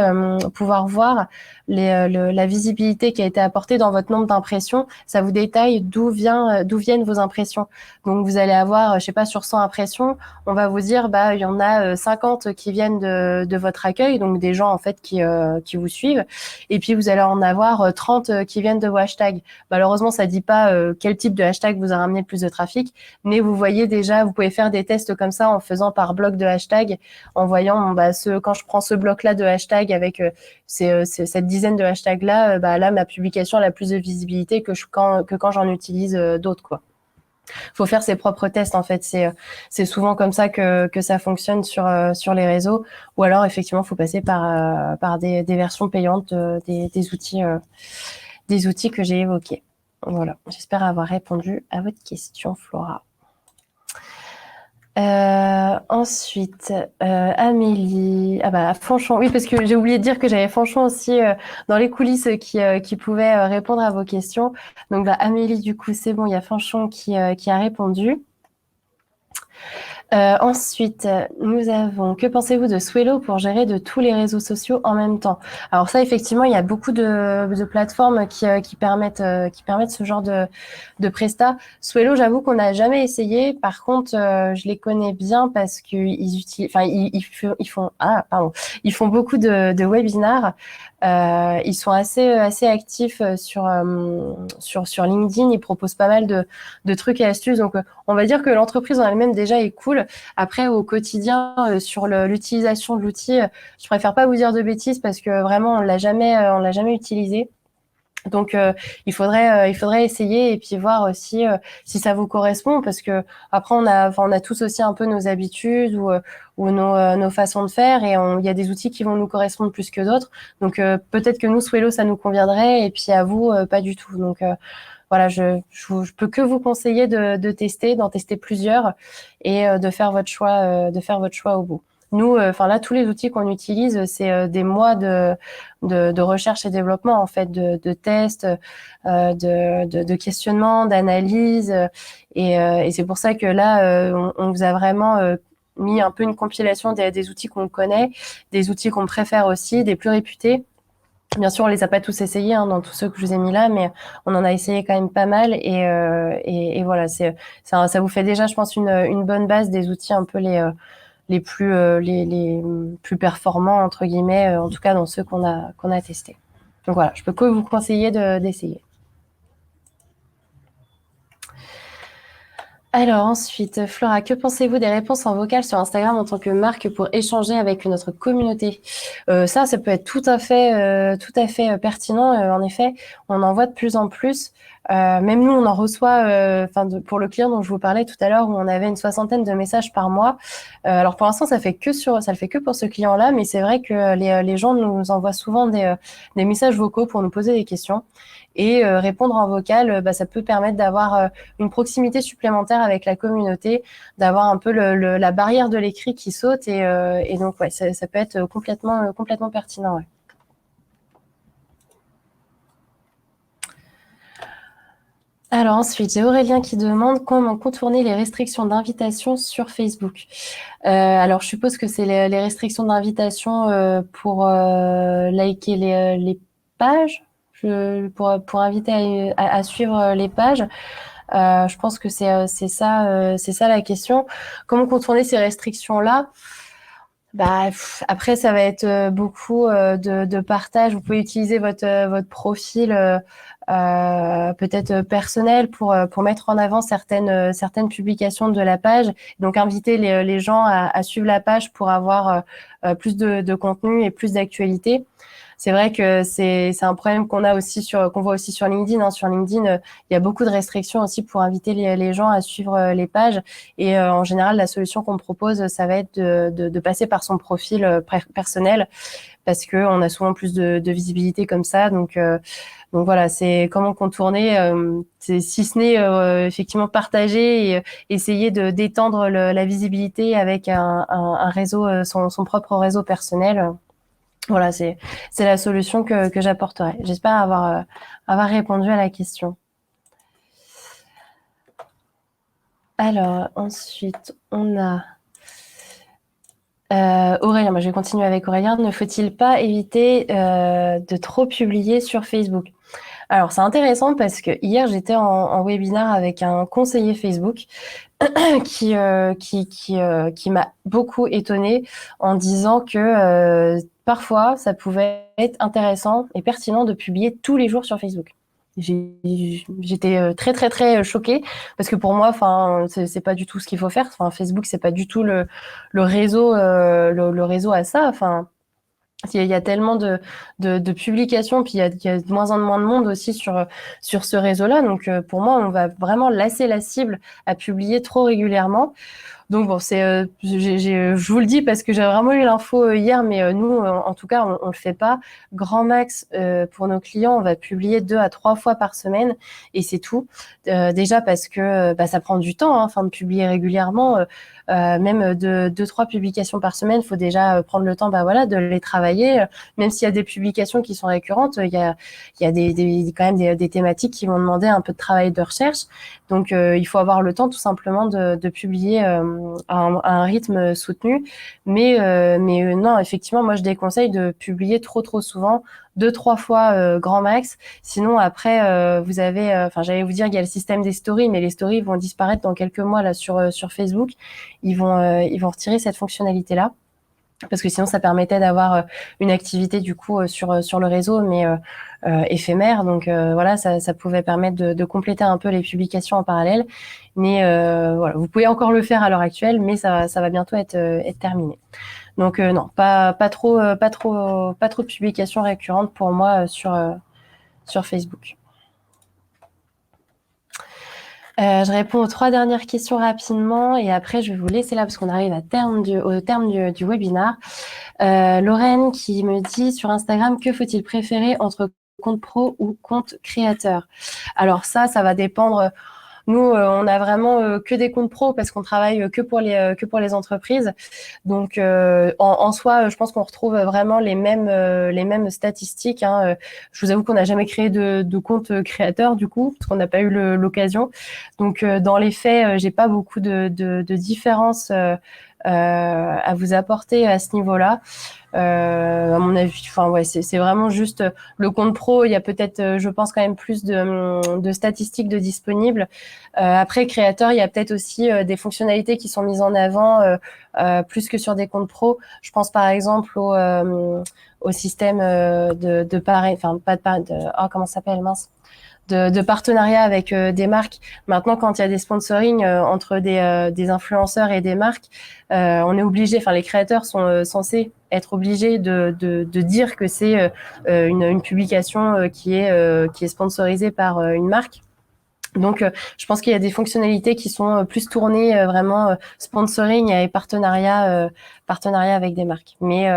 pouvoir voir la visibilité qui a été apportée dans votre nombre d'impressions. Ça vous détaille d'où viennent vos impressions. Donc vous allez avoir, je sais pas, sur 100 impressions, on va vous dire il y en a 50 qui viennent de votre accueil, donc des gens en fait qui vous suivent, et puis vous allez en avoir 30 qui viennent de vos hashtags. Malheureusement, ça dit pas quel type de hashtag vous a ramené le plus de trafic, mais vous voyez déjà, vous pouvez faire des tests comme ça en faisant par bloc de hashtag, en voyant quand je prends ce bloc là de hashtag avec cette dizaine de hashtags là, là ma publication a plus de visibilité que quand j'en utilise d'autres quoi. Faut faire ses propres tests en fait, c'est souvent comme ça que ça fonctionne sur les réseaux, ou alors effectivement faut passer par des versions payantes des outils que j'ai évoqués. Voilà, j'espère avoir répondu à votre question, Flora. Ensuite, Amélie. Fanchon. Oui, parce que j'ai oublié de dire que j'avais Fanchon aussi dans les coulisses qui pouvait répondre à vos questions. Donc, Amélie, du coup, c'est bon, il y a Fanchon qui a répondu. Ensuite, nous avons, que pensez-vous de Swello pour gérer de tous les réseaux sociaux en même temps? Alors ça, effectivement, il y a beaucoup de plateformes qui permettent ce genre de prestat. Swello, j'avoue qu'on n'a jamais essayé. Par contre, je les connais bien parce qu'ils utilisent, enfin, ils font beaucoup de webinars. Ils sont assez actifs sur LinkedIn. Ils proposent pas mal de trucs et astuces. Donc, on va dire que l'entreprise en elle-même déjà est cool. Après, au quotidien, sur l'utilisation de l'outil, je préfère pas vous dire de bêtises parce que vraiment, on l'a jamais utilisé. Donc, il faudrait essayer et puis voir aussi si ça vous correspond, parce que après on a tous aussi un peu nos habitudes ou nos façons de faire, et il y a des outils qui vont nous correspondre plus que d'autres. Donc peut-être que nous Swello ça nous conviendrait et puis à vous pas du tout. Donc voilà, je peux que vous conseiller de tester, d'en tester plusieurs et de faire votre choix au bout. Nous, enfin là, tous les outils qu'on utilise, c'est des mois de recherche et développement en fait, de tests, de questionnement, d'analyse, et c'est pour ça que là, on vous a vraiment mis un peu une compilation des outils qu'on connaît, des outils qu'on préfère aussi, des plus réputés. Bien sûr, on les a pas tous essayés dans tous ceux que je vous ai mis là, mais on en a essayé quand même pas mal et voilà, ça vous fait déjà, je pense, une bonne base des outils un peu les plus performants entre guillemets, en tout cas dans ceux qu'on a testés. Donc voilà, je peux que vous conseiller d'essayer. Alors ensuite, Flora, que pensez-vous des réponses en vocal sur Instagram en tant que marque pour échanger avec notre communauté? Ça peut être tout à fait pertinent. En effet, on en voit de plus en plus. Même nous, on en reçoit. Pour le client dont je vous parlais tout à l'heure, où on avait une 60aine de messages par mois. Alors pour l'instant, ça le fait que pour ce client-là, mais c'est vrai que les gens nous envoient souvent des messages vocaux pour nous poser des questions. Et répondre en vocal, ça peut permettre d'avoir une proximité supplémentaire avec la communauté, d'avoir un peu la barrière de l'écrit qui saute et donc ouais, ça peut être complètement pertinent. Ouais. Alors ensuite, j'ai Aurélien qui demande comment contourner les restrictions d'invitation sur Facebook. Alors je suppose que c'est les restrictions d'invitation pour liker les pages, pour inviter à suivre les pages. Je pense que c'est ça la question. Comment contourner ces restrictions-là? Après, ça va être beaucoup de partage. Vous pouvez utiliser votre profil peut-être personnel pour mettre en avant certaines publications de la page. Donc, inviter les gens à suivre la page pour avoir plus de contenu et plus d'actualité. C'est vrai que c'est un problème qu'on voit aussi sur LinkedIn. Sur LinkedIn, il y a beaucoup de restrictions aussi pour inviter les gens à suivre les pages. Et en général, la solution qu'on propose, ça va être de passer par son profil personnel parce que on a souvent plus de visibilité comme ça. Donc voilà, c'est comment contourner, si ce n'est effectivement partager et essayer d'étendre la visibilité avec un réseau, son propre réseau personnel. Voilà, c'est la solution que j'apporterai. J'espère avoir répondu à la question. Alors, ensuite, on a Aurélien. Je vais continuer avec Aurélien. Ne faut-il pas éviter de trop publier sur Facebook? Alors, c'est intéressant parce que hier, j'étais en webinaire avec un conseiller Facebook qui m'a beaucoup étonnée en disant que parfois, ça pouvait être intéressant et pertinent de publier tous les jours sur Facebook. J'étais très très très choquée parce que pour moi, enfin, c'est pas du tout ce qu'il faut faire. Enfin, Facebook, c'est pas du tout le réseau, le réseau à ça. Enfin, il y a tellement de publications, puis il y a de moins en moins de monde aussi sur ce réseau-là. Donc, pour moi, on va vraiment lasser la cible à publier trop régulièrement. Donc bon, je vous le dis parce que j'ai vraiment eu l'info hier, mais nous, en tout cas, on le fait pas. Grand max pour nos clients, on va publier 2 à 3 fois par semaine et c'est tout. Déjà parce que ça prend du temps, de publier régulièrement. Même de 2-3 publications par semaine, il faut déjà prendre le temps, de les travailler. Même s'il y a des publications qui sont récurrentes, il y a quand même des thématiques qui vont demander un peu de travail de recherche. Donc, il faut avoir le temps tout simplement de publier à un rythme soutenu. Mais non, effectivement, moi, je déconseille de publier trop souvent, 2-3 fois grand max. Sinon, après, vous avez, j'allais vous dire, il y a le système des stories, mais les stories vont disparaître dans quelques mois là sur Facebook. Ils vont retirer cette fonctionnalité-là. Parce que sinon, ça permettait d'avoir une activité du coup sur le réseau, mais éphémère. Donc voilà, ça pouvait permettre de compléter un peu les publications en parallèle. Mais voilà, vous pouvez encore le faire à l'heure actuelle, mais ça va bientôt être terminé. Donc non, pas trop de publications récurrentes pour moi sur Facebook. Je réponds aux 3 dernières questions rapidement et après je vais vous laisser là parce qu'on arrive au terme du webinaire. Lorraine qui me dit sur Instagram, que faut-il préférer entre compte pro ou compte créateur? Alors ça va dépendre. Nous, on a vraiment que des comptes pro parce qu'on travaille que pour les entreprises. Donc, en soi, je pense qu'on retrouve vraiment les mêmes statistiques. Hein. Je vous avoue qu'on n'a jamais créé de compte créateur du coup, parce qu'on n'a pas eu l'occasion. Donc, dans les faits, j'ai pas beaucoup de différences à vous apporter à ce niveau-là. À mon avis, enfin ouais, c'est vraiment juste le compte pro. Il y a peut-être, je pense quand même plus de statistiques de disponibles. Après créateur, il y a peut-être aussi des fonctionnalités qui sont mises en avant plus que sur des comptes pro. Je pense par exemple au système de pareil, enfin pas de pareil, oh, comment ça s'appelle, mince, de partenariat avec des marques. Maintenant, quand il y a des sponsorings entre des influenceurs et des marques, on est obligé, enfin les créateurs sont censés être obligés de dire que c'est une publication qui est sponsorisée par une marque. Donc, je pense qu'il y a des fonctionnalités qui sont plus tournées vraiment sponsoring et partenariat avec des marques. Mais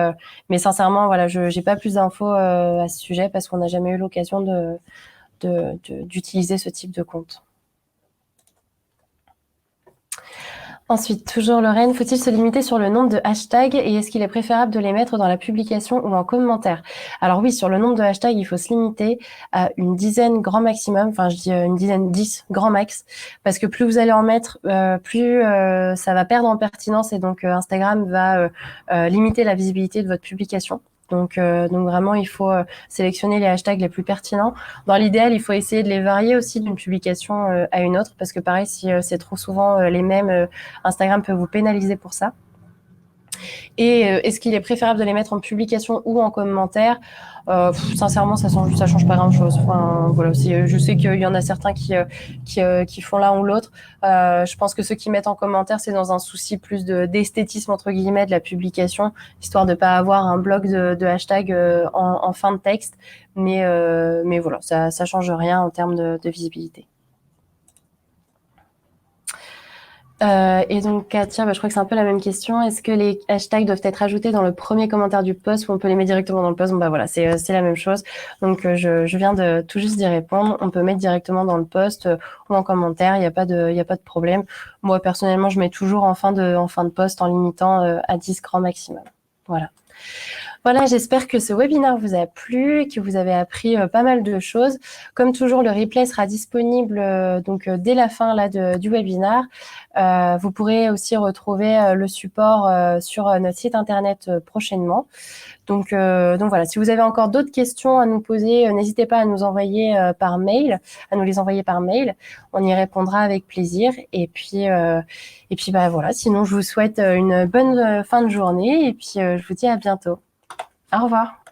sincèrement, voilà, je n'ai pas plus d'infos à ce sujet parce qu'on n'a jamais eu l'occasion d'utiliser ce type de compte. Ensuite, toujours Lorraine, faut-il se limiter sur le nombre de hashtags et est-ce qu'il est préférable de les mettre dans la publication ou en commentaire? Alors oui, sur le nombre de hashtags, il faut se limiter à une dizaine grand maximum, enfin je dis une dizaine, 10 grand max, parce que plus vous allez en mettre, plus ça va perdre en pertinence et donc Instagram va limiter la visibilité de votre publication. Donc vraiment, il faut sélectionner les hashtags les plus pertinents. Dans l'idéal, il faut essayer de les varier aussi d'une publication à une autre, parce que pareil, si c'est trop souvent les mêmes, Instagram peut vous pénaliser pour ça. Et est-ce qu'il est préférable de les mettre en publication ou en commentaire? Sincèrement, ça change pas grand-chose. Enfin, voilà, je sais qu'il y en a certains qui font l'un ou l'autre. Je pense que ceux qui mettent en commentaire, c'est dans un souci plus d'esthétisme entre guillemets de la publication, histoire de pas avoir un bloc de hashtag en fin de texte. Mais voilà, ça change rien en termes de visibilité. Et donc Katia, je crois que c'est un peu la même question. Est-ce que les hashtags doivent être ajoutés dans le premier commentaire du post ou on peut les mettre directement dans le post? Bon, voilà, c'est la même chose. Donc je viens de tout juste d'y répondre. On peut mettre directement dans le post ou en commentaire. Il n'y a pas de problème. Moi personnellement, je mets toujours en fin de post en limitant à 10 grands maximum. Voilà. Voilà, j'espère que ce webinaire vous a plu et que vous avez appris pas mal de choses. Comme toujours, le replay sera disponible dès la fin là, du webinaire. Vous pourrez aussi retrouver le support sur notre site internet prochainement. Donc voilà, si vous avez encore d'autres questions à nous poser, n'hésitez pas à nous envoyer par mail, à nous les envoyer par mail. On y répondra avec plaisir. Et puis voilà, sinon je vous souhaite une bonne fin de journée et puis je vous dis à bientôt. Au revoir.